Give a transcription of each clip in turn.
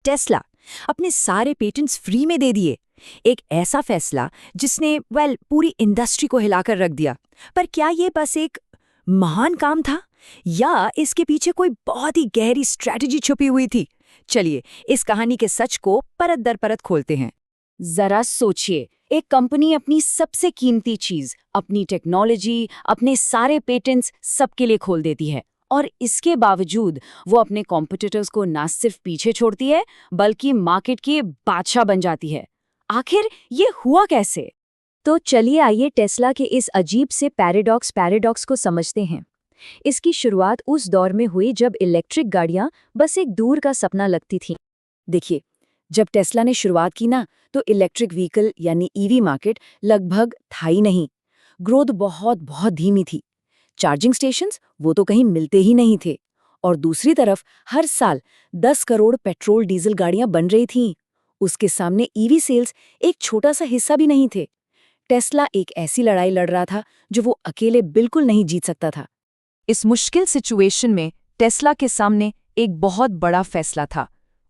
Tesla अपने सारे patents free में दे दिए। एक ऐसा फैसला जिसने पूरी इंडस्ट्री को हिलाकर रख दिया। पर क्या ये बस एक महान काम था या इसके पीछे कोई बहुत ही गहरी स्ट्रैटेजी छुपी हुई थी? चलिए इस कहानी के सच को परत दर परत खोलते हैं। जरा सोचिए, एक कंपनी अपनी सबसे कीमती चीज, अपनी टेक्नोलॉजी, अपने सारे पेटेंट्स सबके लिए खोल देती है, और इसके बावजूद वो अपने कॉम्पिटिटर्स को ना सिर्फ पीछे छोड़ती है बल्कि मार्केट की बादशाह बन जाती है। आखिर ये हुआ कैसे? तो चलिए आइए टेस्ला के इस अजीब से पैराडॉक्स को समझते हैं। इसकी शुरुआत उस दौर में हुई जब इलेक्ट्रिक गाड़ियां बस एक दूर का सपना लगती थीं। देखिए, जब टेस्ला ने शुरुआत की ना, तो इलेक्ट्रिक व्हीकल यानी ईवी मार्केट लगभग था ही नहीं। ग्रोथ बहुत बहुत धीमी थी। चार्जिंग स्टेशंस वो तो कहीं मिलते ही नहीं थे, और दूसरी तरफ हर साल 10 करोड़ पेट्रोल डीजल गाड़ियां बन रही थीं। उसके सामने ईवी सेल्स एक छोटा सा हिस्सा भी नहीं थे। टेस्ला एक ऐसी लड़ाई लड़ रहा था जो वो अकेले बिल्कुल नहीं जीत सकता था। इस मुश्किल सिचुएशन में टेस्ला के सामने एक बहुत बड़ा फैसला था।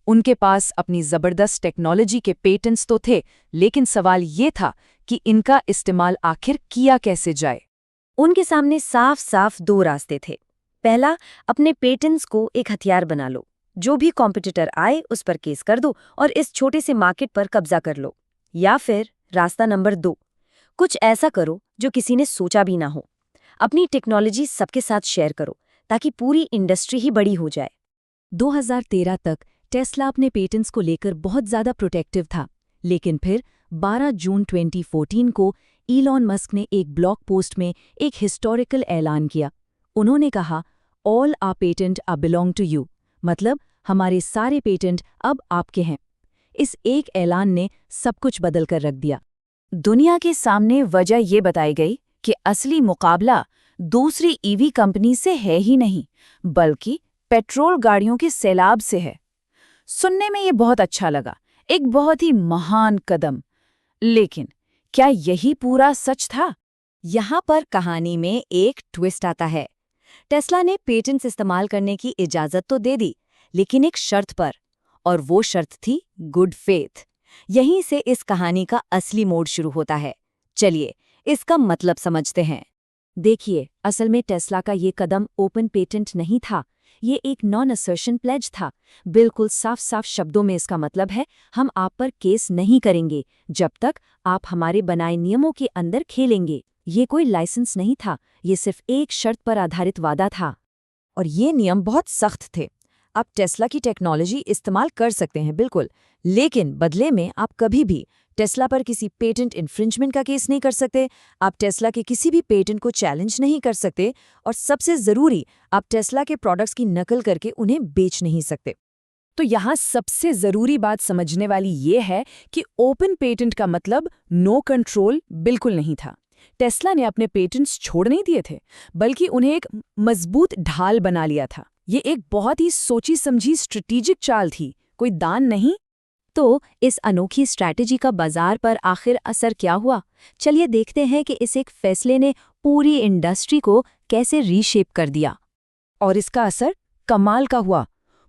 उनके पास अपनी जबरदस्त टेक्नोलॉजी के पेटेंट्स तो थे, लेकिन सवाल ये था कि इनका इस्तेमाल आखिर किया कैसे जाए। उनके सामने साफ साफ दो रास्ते थे। पहला, अपने पेटेंट्स को एक हथियार बना लो। जो भी कॉम्पिटिटर आए उस पर केस कर दो और इस छोटे से मार्केट पर कब्जा कर लो। या फिर रास्ता नंबर 2, कुछ ऐसा करो जो किसी ने सोचा भी ना हो। अपनी टेक्नोलॉजी सबके साथ शेयर करो ताकि पूरी इंडस्ट्री ही बड़ी हो जाए। 2013 तक टेस्ला अपने पेटेंट्स को लेकर बहुत ज़्यादा प्रोटेक्टिव था, लेकिन फिर 12 जून 2014 को इलॉन मस्क ने एक ब्लॉग पोस्ट में एक हिस्टोरिकल ऐलान किया। उन्होंने कहा, all our patent are belong to you, मतलब हमारे सारे पेटेंट अब आपके हैं। इस एक ऐलान ने सब कुछ बदल कर रख दिया। दुनिया के सामने वजह ये बताई गई कि असली मुकाबला दूसरी ईवी कंपनी से है ही नहीं, बल्कि पेट्रोल गाड़ियों के सैलाब से है। सुनने में ये बहुत अच्छा लगा, एक बहुत ही महान कदम। लेकिन क्या यही पूरा सच था? यहाँ पर कहानी में एक ट्विस्ट आता है। टेस्ला ने पेटेंट्स इस्तेमाल करने की इजाजत तो दे दी, लेकिन एक शर्त पर, और वो शर्त थी गुड फेथ। यहीं से इस कहानी का असली मोड़ शुरू होता है। चलिए इसका मतलब समझते हैं। देखिए, असल में टेस्ला का ये कदम ओपन पेटेंट नहीं था, ये एक नॉन असर्शन प्लेज था। बिल्कुल साफ साफ शब्दों में इसका मतलब है, हम आप पर केस नहीं करेंगे जब तक आप हमारे बनाए नियमों के अंदर खेलेंगे। ये कोई लाइसेंस नहीं था, ये सिर्फ एक शर्त पर आधारित वादा था। और ये नियम बहुत सख्त थे। आप टेस्ला की टेक्नोलॉजी इस्तेमाल कर सकते हैं बिल्कुल, लेकिन बदले में आप कभी भी टेस्ला पर किसी पेटेंट इन्फ्रिंजमेंट का केस नहीं कर सकते, आप टेस्ला के किसी भी पेटेंट को चैलेंज नहीं कर सकते, और सबसे ज़रूरी, आप टेस्ला के प्रोडक्ट्स की नकल करके उन्हें बेच नहीं सकते। तो यहाँ सबसे ज़रूरी बात समझने वाली ये है कि ओपन पेटेंट का मतलब नो कंट्रोल बिल्कुल नहीं था। टेस्ला ने अपने पेटेंट्स छोड़ नहीं दिए थे, बल्कि उन्हें एक मजबूत ढाल बना लिया था। ये एक बहुत ही सोची समझी स्ट्रेटेजिक चाल थी, कोई दान नहीं। तो इस अनोखी स्ट्रैटेजी का बाजार पर आखिर असर क्या हुआ? चलिए देखते हैं कि इस एक फैसले ने पूरी इंडस्ट्री को कैसे रीशेप कर दिया। और इसका असर कमाल का हुआ।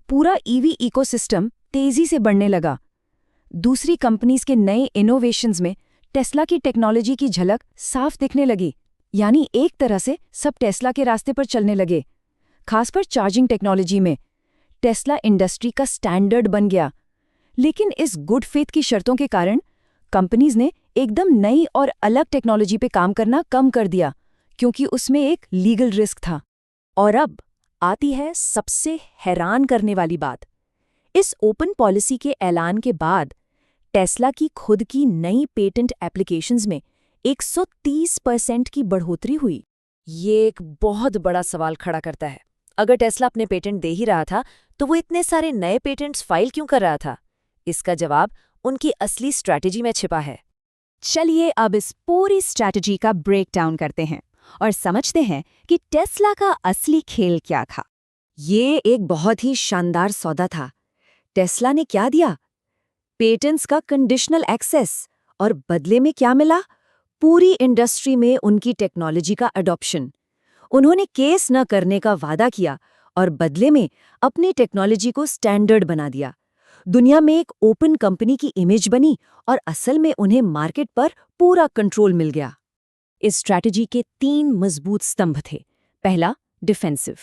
पूरा ईवी इकोसिस्टम तेजी से बढ़ने लगा। दूसरी कंपनीज के नए इनोवेशंस में टेस्ला की टेक्नोलॉजी की झलक साफ दिखने लगी। यानी एक तरह से सब टेस्ला के रास्ते पर चलने लगे। खासकर चार्जिंग टेक्नोलॉजी में टेस्ला इंडस्ट्री का स्टैंडर्ड बन गया। लेकिन इस गुड फेथ की शर्तों के कारण कंपनीज ने एकदम नई और अलग टेक्नोलॉजी पे काम करना कम कर दिया, क्योंकि उसमें एक लीगल रिस्क था। और अब आती है सबसे हैरान करने वाली बात। इस ओपन पॉलिसी के ऐलान के बाद टेस्ला की खुद की नई पेटेंट एप्लीकेशंस में 130% की बढ़ोतरी हुई। ये एक बहुत बड़ा सवाल खड़ा करता है। अगर टेस्ला अपने पेटेंट दे ही रहा था, तो वो इतने सारे नए पेटेंट्स फाइल क्यों कर रहा था? इसका जवाब उनकी असली स्ट्रैटेजी में छिपा है। चलिए अब इस पूरी स्ट्रैटेजी का ब्रेकडाउन करते हैं और समझते हैं कि टेस्ला का असली खेल क्या था। ये एक बहुत ही शानदार सौदा था। टेस्ला ने क्या दिया? पेटेंट्स का कंडीशनल एक्सेस, और बदले में क्या मिला? पूरी इंडस्ट्री में उनकी टेक्नोलॉजी का अडॉप्शन। उन्होंने केस न करने का वादा किया और बदले में अपनी टेक्नोलॉजी को स्टैंडर्ड बना दिया। दुनिया में एक ओपन कंपनी की इमेज बनी और असल में उन्हें मार्केट पर पूरा कंट्रोल मिल गया। इस स्ट्रैटेजी के 3 मजबूत स्तंभ थे। पहला, डिफेंसिव।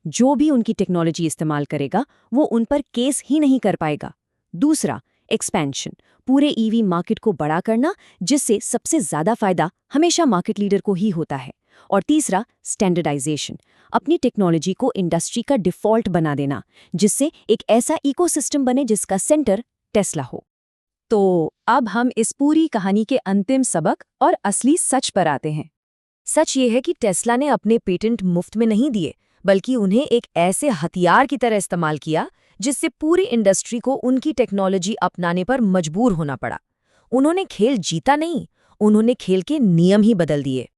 जो भी उनकी टेक्नोलॉजी इस्तेमाल करेगा वो उन पर केस ही नहीं कर पाएगा। दूसरा, एक्सपेंशन। पूरे ईवी मार्केट को बड़ा करना, जिससे सबसे ज्यादा फायदा हमेशा मार्केट लीडर को ही होता है। और तीसरा, स्टैंडर्डाइजेशन। अपनी टेक्नोलॉजी को इंडस्ट्री का डिफॉल्ट बना देना, जिससे एक ऐसा इकोसिस्टम बने जिसका सेंटर टेस्ला हो। तो अब हम इस पूरी कहानी के अंतिम सबक और असली सच पर आते हैं। सच ये है कि टेस्ला ने अपने पेटेंट मुफ्त में नहीं दिए, बल्कि उन्हें एक ऐसे हथियार की तरह इस्तेमाल किया जिससे पूरी इंडस्ट्री को उनकी टेक्नोलॉजी अपनाने पर मजबूर होना पड़ा। उन्होंने खेल जीता नहीं, उन्होंने खेल के नियम ही बदल दिए।